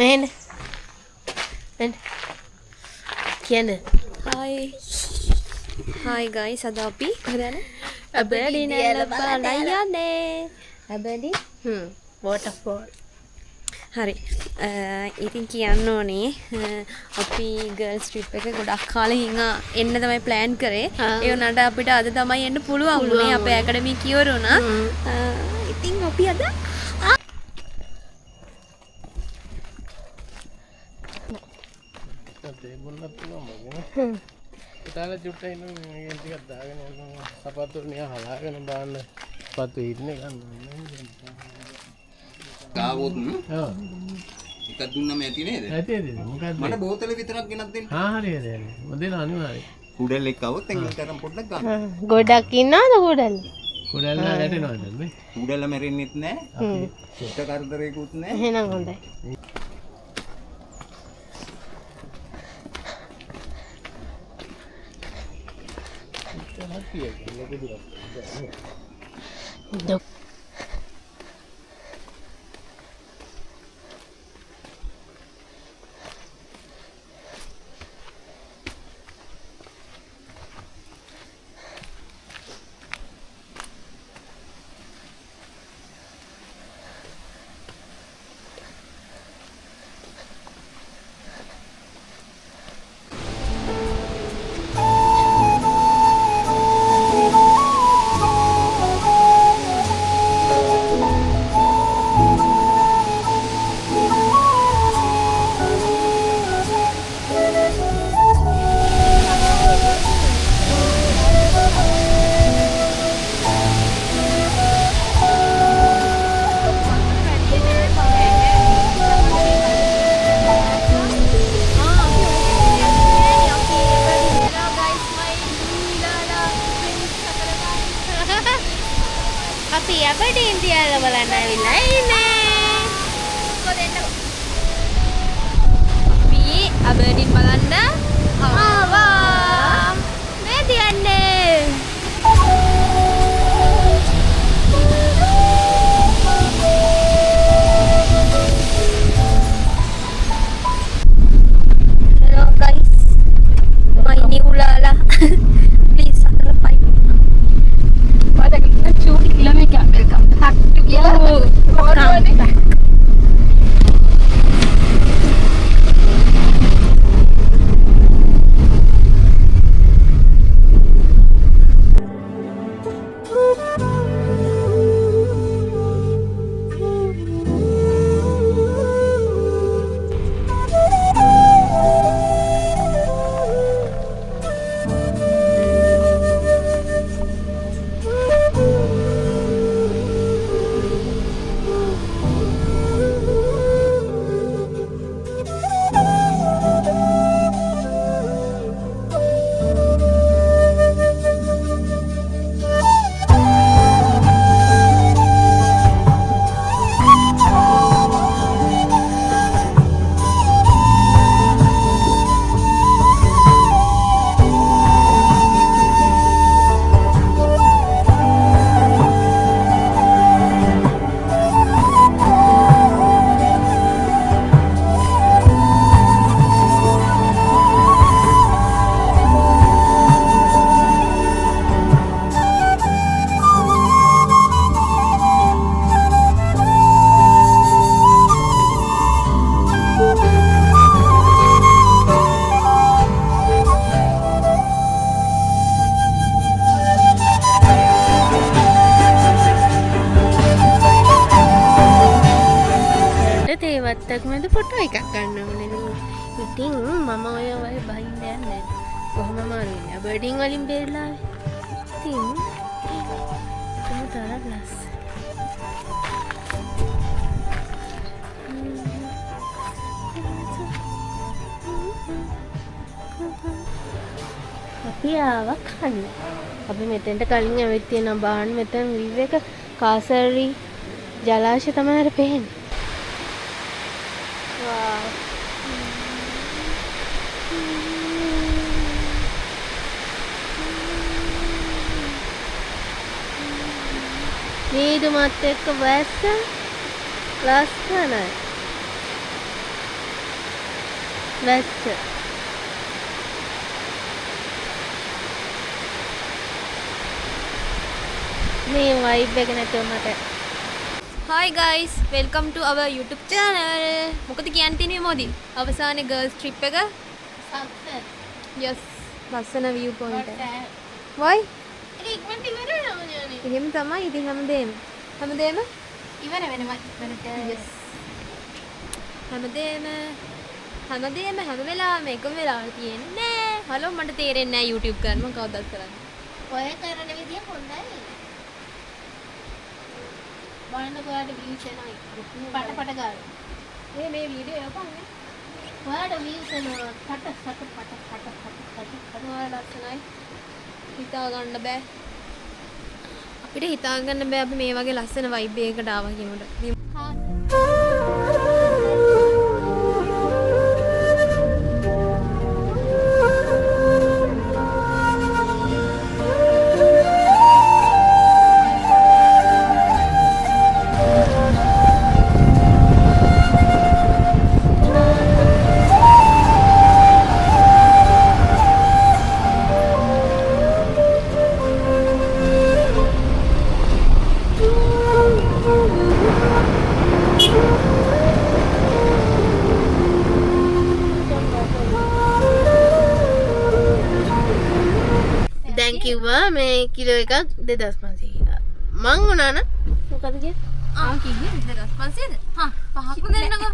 මෙහෙන්න. මෙන්න. කියන්න. Hi guys, අද අපි කොහෙද යන්නේ? Aberdeen බලන්න යන්නේ. Aberdeen waterfall. හරි. ඉතින් කියන්න ඕනේ අපි ගර්ල්ස් ට්‍රිප් එක ගොඩක් කාලෙකින් එන්න තමයි ප්ලෑන් කරේ. ඒ වුණාට අපිට අද තමයි එන්න පුළුවන් වුණේ. අපේ ඇකඩමි කිව්වරු වුණා. ඉතින් අපි අද ඉතාල චුට්ටයි ඉන්නේ ටිකක් දාගෙන යනවා සපත්තු නිකන් හලාගෙන දාන්න සපත්තු ඉන්නේ ගන්න ගාවොත් ඔව් එකක් දුන්නම ඇති නේද? ඇති ඇති මොකක්ද මට බෝතල විතරක් ගෙනත් දෙන්න. හරි හරි හරි මොදේන අනිවාර්යයි කුඩල් එක්ක આવොත් එංගල් කරන් පොඩ්ඩක් ගන්න. ගොඩක් ඉන්නවද ගොඩල්? කුඩල්ලා නැටෙනවද මේ කුඩල්ල මැරෙන්නෙත් නැහැ. අපි සුත්ත කරදරේකුත් නැහැ. එහෙනම් හොඳයි. අපි Aberdeen තියාලා බලන්න ඇවිල්ලා ඉන්නේ. අපි Aberdeen බලන්න ආවා. මේ තියන්නේ. Hello guys. My new Lala. Please subscribe. තේවත්තක් මැද ෆොටෝ එකක් ගන්න ඕනේ. ඉතින් මම ඔය වගේ බහින්න යන්නේ නැහැ. කොහොම මාරුනේ. Aberdeen වලින් බේරලා. ඉතින් කොහොමද ලස්. අපි ආවා කන්න. අපි මෙතෙන්ට කලින් ඇවිත් තියෙනවා බාන් මෙතන view එක කාසර්රි ජලාශය තමයි අර පේන්නේ. Wow. මේදුමත් එක්ක වැස්ස ලස්සනයි. වැස්ස. මේ වයිබ් එක නැතුව මට Hi guys, welcome to our YouTube channel. මොකද කියන්න තියෙන්නේ මොදි? අවසානයේ girls trip එක. සක්සස්. Yes, ලස්සන view point එක. Why? ඒක ඉක්මනට ඉවර වෙනවා නේ. එහෙම තමයි ඉතින් හැමදේම. හැමදේම ඉවර වෙනවා ඉක්මනට. yes. හැම වෙලාවෙම එකම වෙලාවට තියෙන්නේ. හලෝ මට තේරෙන්නේ නැහැ YouTube කරන්න මම කවදාවත් කරන්නේ. ඔය කරන විදිය හොඳයි. බලන්න ඔයාලට views එනවා. පට ගාලා. මේ වීඩියෝ එකපන්නේ. ඔයාලට views එනවා. පට ඔයාලා ලස්සනයි. හිතා ගන්න බෑ. අපිට හිතා ගන්න බෑ අපි මේ වගේ ලස්සන vibe එකකට ආවා කියනකොට. දැන් කිව්වා මේ කිලෝ එකක් 2500. මං උනා නම් මොකද කිය? කිව්වේ 2500ද? හා පහක්ම දෙන්නකෝ.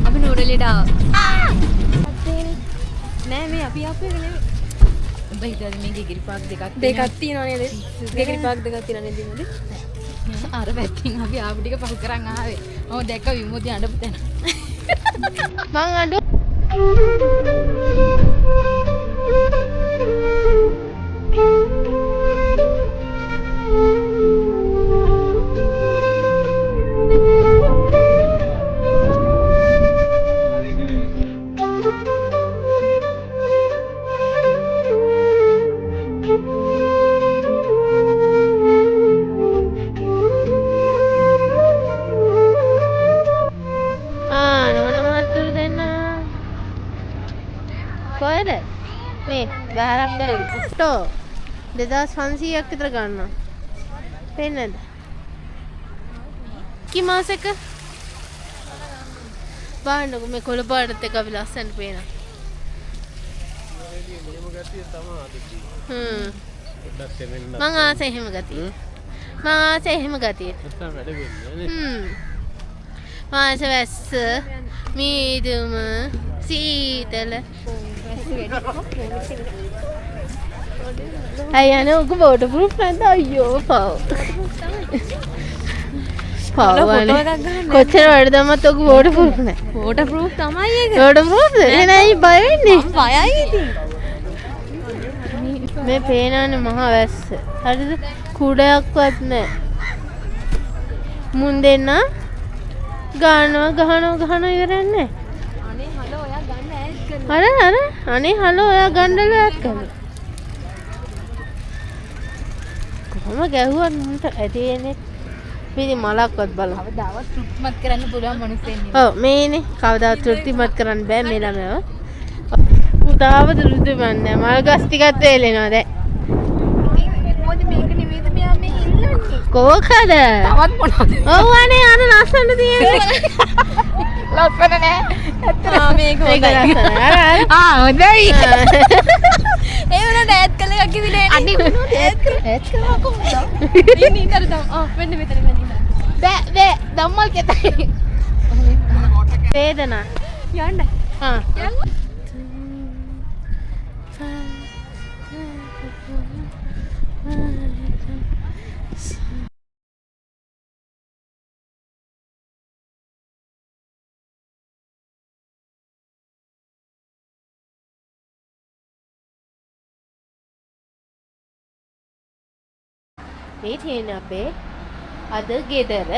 අපි නෝරලෙට ආවා. නෑ මේ අපි ආපු එක නෙමෙයි. උඹ හිතන්නේ මේකේ ගිරි පාක් දෙකක් තියෙනවා නේද? ගිරි පාක් දෙකක් තියෙනවා නේද ඉමුද? අර පැත්තෙන් අපි ආපු ටික පහු කරන් ආවේ. මම දැක්ක විමුති අඬපු තැන. මං අඬු කොහෙද? මේ බාරක් ගන්න. ෆොටෝ 2500ක් විතර ගන්නවා. පෙන්නද? කි මාසෙක? බලන්නකො මේ කොළ පාටත් එක්ක අපි ලස්සනට පේනවා. පොඩ්ඩක් තෙමෙන්න. මං ආස එහෙම ගතිය. මං ආස එහෙම ගතිය. නැත්තම් වැඩ වෙන්නේ නේ. මාස වැස්ස මීදුම සීතල අයන ඔක බෝඩ ප්‍රූෆ් නැද්ද අයියෝ පව් කොච්චර වැඩ දැම්මත් ඔක බෝඩ ප්‍රූෆ් නැහැ වෝටර් ප්‍රූෆ් තමයි ඒක. බෝඩ ප්‍රූෆ් එහෙනම් ඇයි බය වෙන්නේ බයයි ඉතින්. මේ පේනවනේ මහා වැස්ස හරිද කුඩයක්වත් නැහැ මුන් දෙන්න ගහනවා ඉවරන්නේ අනේ හලෝ ඔයා ගන්න ඈඩ් කරනවා. අර අනේ හලෝ ඔයා ගණ්ඩල ඈඩ් කරනවා කොහොම ගැහුවත් මට ඇදෙන්නේ පිළි මලක්වත් බලන්න කවදාවත් තෘප්තිමත් කරන්න පුළුවන් මිනිස්සු ඉන්නේ. ඔව් මේනේ කවදාවත් තෘප්තිමත් කරන්න බෑ මේ ළමයව පුතාව තෘප්තිමත් නෑ මල් ගස් ටිකක් වේලෙනවා දැන් මොකද මේක නෙමෙයිද මෙයා මේ ඉල්ලන්නේ. කොකද තවත් මොනවද? ඔව් අනේ අර ලස්සන තියෙන්නේ ලස්සන නෑ. ආ මේක ඒක හොඳයි. ලස්සන අර හොඳයි. ඒ වුණාට ඈඩ් කළා එකක් කිව්වේ නෑ. අනේ මොනවද ඇත් කරා කොහොමද ඉන්නේ ඉතර දම්. ආ වෙන්න මෙතන මෙන්න. බෑ දම්මල් කෙතයි වේදනා යන්න. ආ මේ තියෙන අපේ අද ගෙදර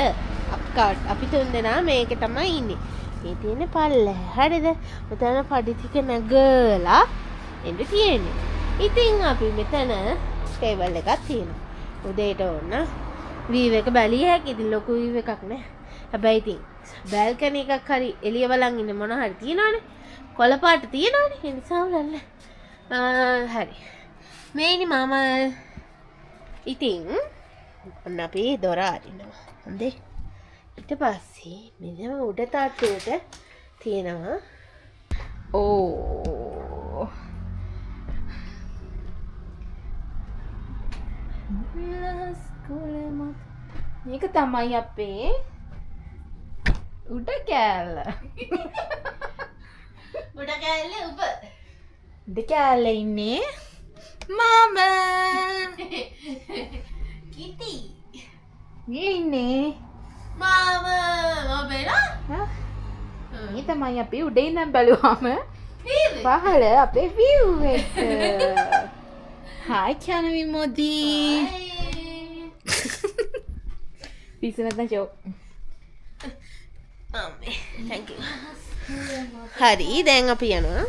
අපි තුන්දෙනා මේක තමයි ඉන්නේ. මේ තියෙන පල්ලෙ හරිද? මෙතන පඩි ටික නැගලා එන්න තියෙන්නේ. ඉතින් අපි මෙතන ටේබල් එකක් තියෙනවා. උදේට ඕන වීව් එක බැලිය හැකි. ඉතින් ලොකු වීව් එකක් නෑ. හැබැයි ඉතින් බැල්කනි එකක් හරි එළිය බලන් ඉන්න මොන හරි තියෙනවනේ. කොළ පාට තියෙනවනේ. ඒ නිසා උලල්ල. හරි. මේනි මම ඉතින් ඔන්න අපි දොර අරිනවා. හොඳේ. ඊට පස්සේ මෙන්න උඩ තාත්තේට තියෙනවා ඕ මේක තමයි අපේ උඩ කෑල්ල. උඩ කෑල්ලේ උඩ උඩ කෑල්ල ඉන්නේ මම. කිටි ඉන්නේ මාම බේලා මේ තමයි අපි උඩේ ඉඳන් බැලුවාම පහළ අපේ view එක. හායි කියන විමෝදී. පිස්සු නැත්නම් ෂෝ. thank you. හරි දැන් අපි යනවා